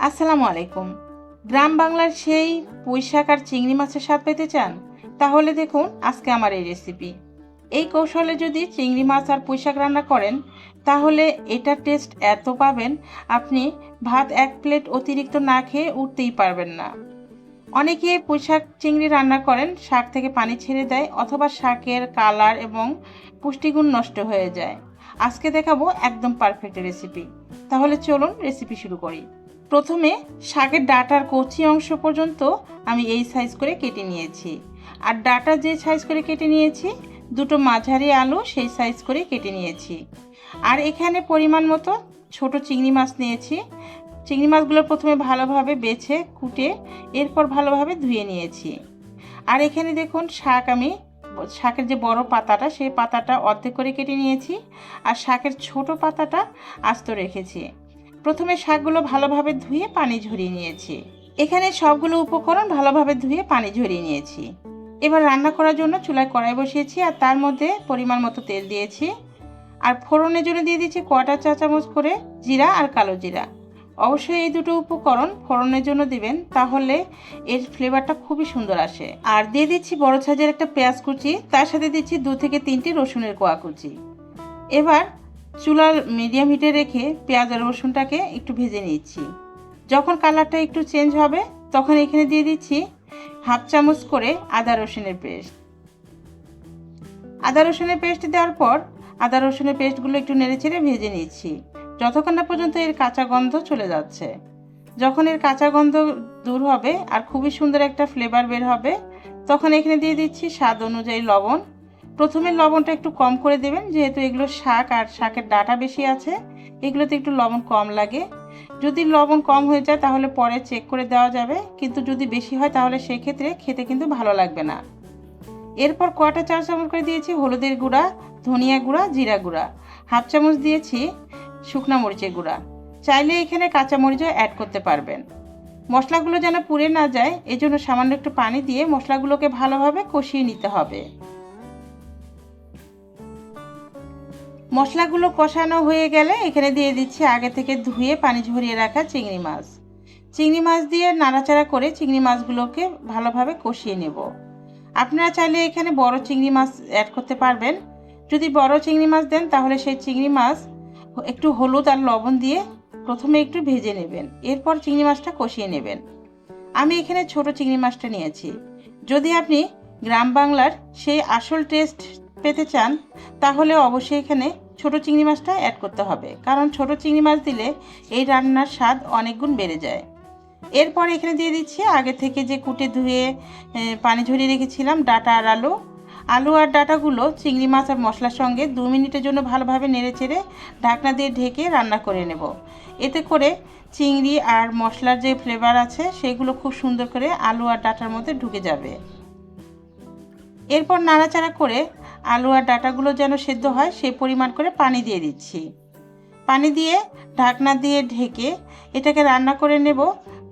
আসসালামু আলাইকুম। গ্রাম বাংলার সেই পুঁইশাক আর চিংড়ি মাছের স্বাদ পেতে চান? তাহলে দেখুন আজকে আমার এই রেসিপি। এই কৌশলে যদি চিংড়ি মাছ আর পুঁইশাক রান্না করেন, তাহলে এটার টেস্ট এত পাবেন, আপনি ভাত এক প্লেট অতিরিক্ত না খেয়ে উঠতেই পারবেন না। অনেকে পুঁইশাক চিংড়ি রান্না করেন, শাক থেকে পানি ছেড়ে দেয় অথবা শাকের কালার এবং পুষ্টিগুণ নষ্ট হয়ে যায়। আজকে দেখাবো একদম পারফেক্ট রেসিপি। তাহলে চলুন রেসিপি শুরু করি। প্রথমে শাকের ডাঁটার কচি অংশ পর্যন্ত আমি এই সাইজ করে কেটে নিয়েছি। আর ডাঁটা যে সাইজ করে কেটে নিয়েছি, দুটো মাঝারি আলু সেই সাইজ করে কেটে নিয়েছি। আর এখানে পরিমাণ মতো ছোট চিংড়ি মাছ নিয়েছি। চিংড়ি মাছগুলো প্রথমে ভালোভাবে বেছে কুটে এরপর ভালোভাবে ধুয়ে নিয়েছি। আর এখানে দেখুন শাকের যে বড় পাতাটা, সেই পাতাটা অর্ধেক করে কেটে নিয়েছি। আর শাকের ছোট পাতাটা আস্ত রেখেছি। প্রথমে শাকগুলো ভালোভাবে ধুয়ে পানি ঝরিয়ে নিয়েছি। এখানে সবগুলো উপকরণ ভালোভাবে ধুয়ে পানি ঝরিয়ে নিয়েছি। এবার রান্না করার জন্য চুলায় কড়াই বসিয়েছি আর তার মধ্যে পরিমাণ মতো তেল দিয়েছি। আর ফোড়নের জন্য দিয়ে দিচ্ছি কোয়াটার চা চামচ করে জিরা আর কালো জিরা। অবশ্যই এই দুটো উপকরণ ফোড়নের জন্য দিবেন, তাহলে এর ফ্লেভারটা খুবই সুন্দর আসে। আর দিয়ে দিচ্ছি বড় সাইজের একটা পেঁয়াজ কুচি, তার সাথে দিচ্ছি 2 থেকে 3টি রসুনের কোয়া কুচি। এবার চুলার মিডিয়াম হিটে রেখে পেঁয়াজ আর রসুনটাকে একটু ভেজে নিচ্ছি। যখন কালারটা একটু চেঞ্জ হবে, তখন এখানে দিয়ে দিচ্ছি হাফ চামচ করে আদা রসুনের পেস্ট। আদা রসুনের পেস্ট দেওয়ার পর আদা রসুনের পেস্টগুলো একটু নেড়েচেড়ে ভেজে নিচ্ছি যতক্ষণ না পর্যন্ত এর কাঁচা গন্ধ চলে যাচ্ছে। যখন এর কাঁচা গন্ধ দূর হবে আর খুবই সুন্দর একটা ফ্লেভার বের হবে, তখন এখানে দিয়ে দিচ্ছি স্বাদ অনুযায়ী লবণ। প্রথমে লবণটা একটু কম করে দেবেন, যেহেতু এগুলো শাক আর শাকের ডাঁটা বেশি আছে, এগুলোতে একটু লবণ কম লাগে। যদি লবণ কম হয়ে যায় তাহলে পরে চেক করে দেওয়া যাবে, কিন্তু যদি বেশি হয় তাহলে সেক্ষেত্রে খেতে কিন্তু ভালো লাগবে না। এরপর কয়টা 4 চামচ করে দিয়েছি হলুদের গুঁড়া, ধনিয়া গুঁড়া, জিরা গুঁড়া। হাফ চামচ দিয়েছি শুকনা মরিচের গুঁড়া। চাইলে এখানে কাঁচা মরিচও অ্যাড করতে পারবেন। মশলাগুলো যেন পুড়ে না যায়, এজন্য সামান্য একটু পানি দিয়ে মশলাগুলোকে ভালোভাবে কষিয়ে নিতে হবে। মশলাগুলো কষানো হয়ে গেলে এখানে দিয়ে দিচ্ছি আগে থেকে ধুয়ে পানি ঝরিয়ে রাখা চিংড়ি মাছ। চিংড়ি মাছ দিয়ে নাড়াচাড়া করে চিংড়ি মাছগুলোকে ভালোভাবে কষিয়ে নেব। আপনারা চাইলে এখানে বড় চিংড়ি মাছ অ্যাড করতে পারবেন। যদি বড় চিংড়ি মাছ দেন তাহলে সেই চিংড়ি মাছ একটু হলুদ আর লবণ দিয়ে প্রথমে একটু ভেজে নেবেন, এরপর চিংড়ি মাছটা কষিয়ে নেবেন। আমি এখানে ছোট চিংড়ি মাছটা নিয়েছি। যদি আপনি গ্রাম বাংলার সেই আসল টেস্ট পেতে চান, তাহলে অবশ্যই এখানে ছোট চিংড়ি মাছটা অ্যাড করতে হবে, কারণ ছোট চিংড়ি মাছ দিলে এই রান্নার স্বাদ অনেক গুণ বেড়ে যায়। এরপর এখানে দিয়ে দিচ্ছি আগে থেকে যে কুটে ধুয়ে পানি ঝরিয়ে রেখেছিলাম ডাঁটা আর আলু আর ডাঁটাগুলো চিংড়ি মাছ আর মশলার সঙ্গে 2 মিনিটের জন্য ভালোভাবে নেড়েচেড়ে ঢাকনা দিয়ে ঢেকে রান্না করে নেব। এতে করে চিংড়ি আর মশলার যে ফ্লেভার আছে সেগুলো খুব সুন্দর করে আলু আর ডাঁটার মধ্যে ঢুকে যাবে। এরপর নাড়াচাড়া করে আলু আর ডাঁটাগুলো যেন সেদ্ধ হয় সেই পরিমাণ করে পানি দিয়ে দিচ্ছি। পানি দিয়ে ঢাকনা দিয়ে ঢেকে এটাকে রান্না করে নেব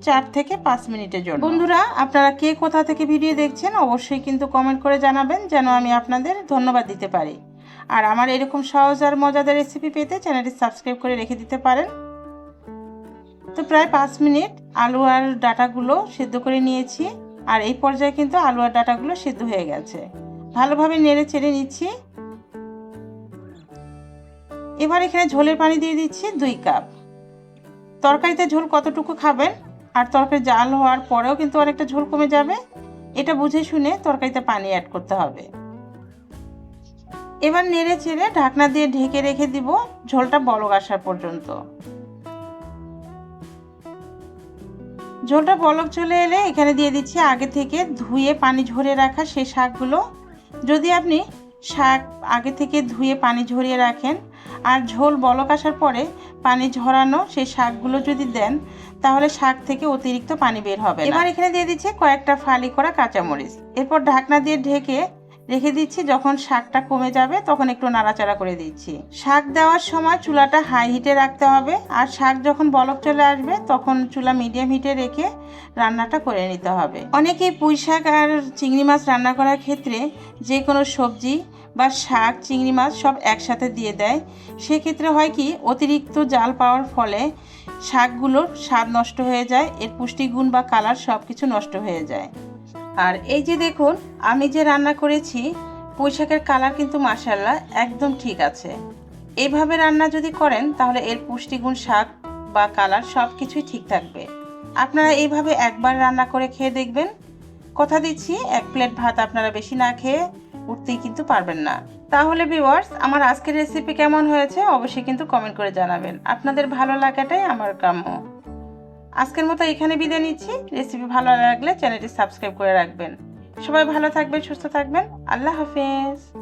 4 থেকে 5 মিনিটের জন্য। বন্ধুরা, আপনারা কে কোথা থেকে ভিডিও দেখছেন অবশ্যই কিন্তু কমেন্ট করে জানাবেন, যেন আমি আপনাদের ধন্যবাদ দিতে পারি। আর আমার এরকম সহজ আর মজাদার রেসিপি পেতে চ্যানেলটি সাবস্ক্রাইব করে রেখে দিতে পারেন। তো প্রায় 5 মিনিট আলু আর ডাঁটাগুলো সেদ্ধ করে নিয়েছি। আর এই পর্যায়ে কিন্তু আলু আর ডাঁটাগুলো সেদ্ধ হয়ে গেছে। ভালোভাবে নেড়ে চেড়ে নিচ্ছি। এবার এখানে ঝোলের পানি দিয়ে দিচ্ছি 2 কাপ। তরকারিতে ঝোল কতটুকু খাবেন, আর তরকারি জাল হওয়ার পরেও কিন্তু অনেকটা ঝোল কমে যাবে, এটা বুঝে শুনে তরকারিতে পানি অ্যাড করতে হবে। এবার নেড়ে চেড়ে ঢাকনা দিয়ে ঢেকে রেখে দিব ঝোলটা বলক আসার পর্যন্ত। ঝোলটা বলক চলে এলে এখানে দিয়ে দিচ্ছি আগে থেকে ধুয়ে পানি ঝরিয়ে রাখা সেই শাকগুলো। যদি আপনি শাক আগে থেকে ধুয়ে পানি ঝরিয়ে রাখেন আর ঝোল বলক আসার পরে পানি ঝরানো সেই শাকগুলো যদি দেন, তাহলে শাক থেকে অতিরিক্ত পানি বের হবে। এবার এখানে দিয়ে দিচ্ছি কয়েকটা ফালি করা কাঁচামরিচ। এরপর ঢাকনা দিয়ে ঢেকে রেখে দিচ্ছি। যখন শাকটা কমে যাবে তখন একটু নাড়াচাড়া করে দিচ্ছি। শাক দেওয়ার সময় চুলাটা হাই হিটে রাখতে হবে, আর শাক যখন বলক চলে আসবে তখন চুলা মিডিয়াম হিটে রেখে রান্নাটা করে নিতে হবে। অনেকেই পুঁই শাক আর চিংড়ি মাছ রান্না করার ক্ষেত্রে যে কোনো সবজি বা শাক চিংড়ি মাছ সব একসাথে দিয়ে দেয়, সেক্ষেত্রে হয় কি অতিরিক্ত জাল পাওয়ার ফলে শাকগুলোর স্বাদ নষ্ট হয়ে যায়, এর পুষ্টিগুণ বা কালার সব কিছু নষ্ট হয়ে যায়। আর এই যে দেখুন আমি যে রান্না করেছি, পুঁই শাকের কালার কিন্তু মাশাআল্লাহ একদম ঠিক আছে। এইভাবে রান্না যদি করেন তাহলে এর পুষ্টিগুণ, শাক বা কালার সব কিছুই ঠিক থাকবে। আপনারা এইভাবে একবার রান্না করে খেয়ে দেখবেন, কথা দিচ্ছি এক প্লেট ভাত আপনারা বেশি না খেয়ে উঠতেই কিন্তু পারবেন না। তাহলে ভিউয়ার্স, আমার আজকের রেসিপি কেমন হয়েছে অবশ্যই কিন্তু কমেন্ট করে জানাবেন। আপনাদের ভালো লাগাটাই আমার কাম্য। আজকের মতো এখানে বিদায় নিচ্ছি। রেসিপি ভালো লাগলে চ্যানেলটি সাবস্ক্রাইব করে রাখবেন। সবাই ভালো থাকবেন, সুস্থ থাকবেন। আল্লাহ হাফেজ।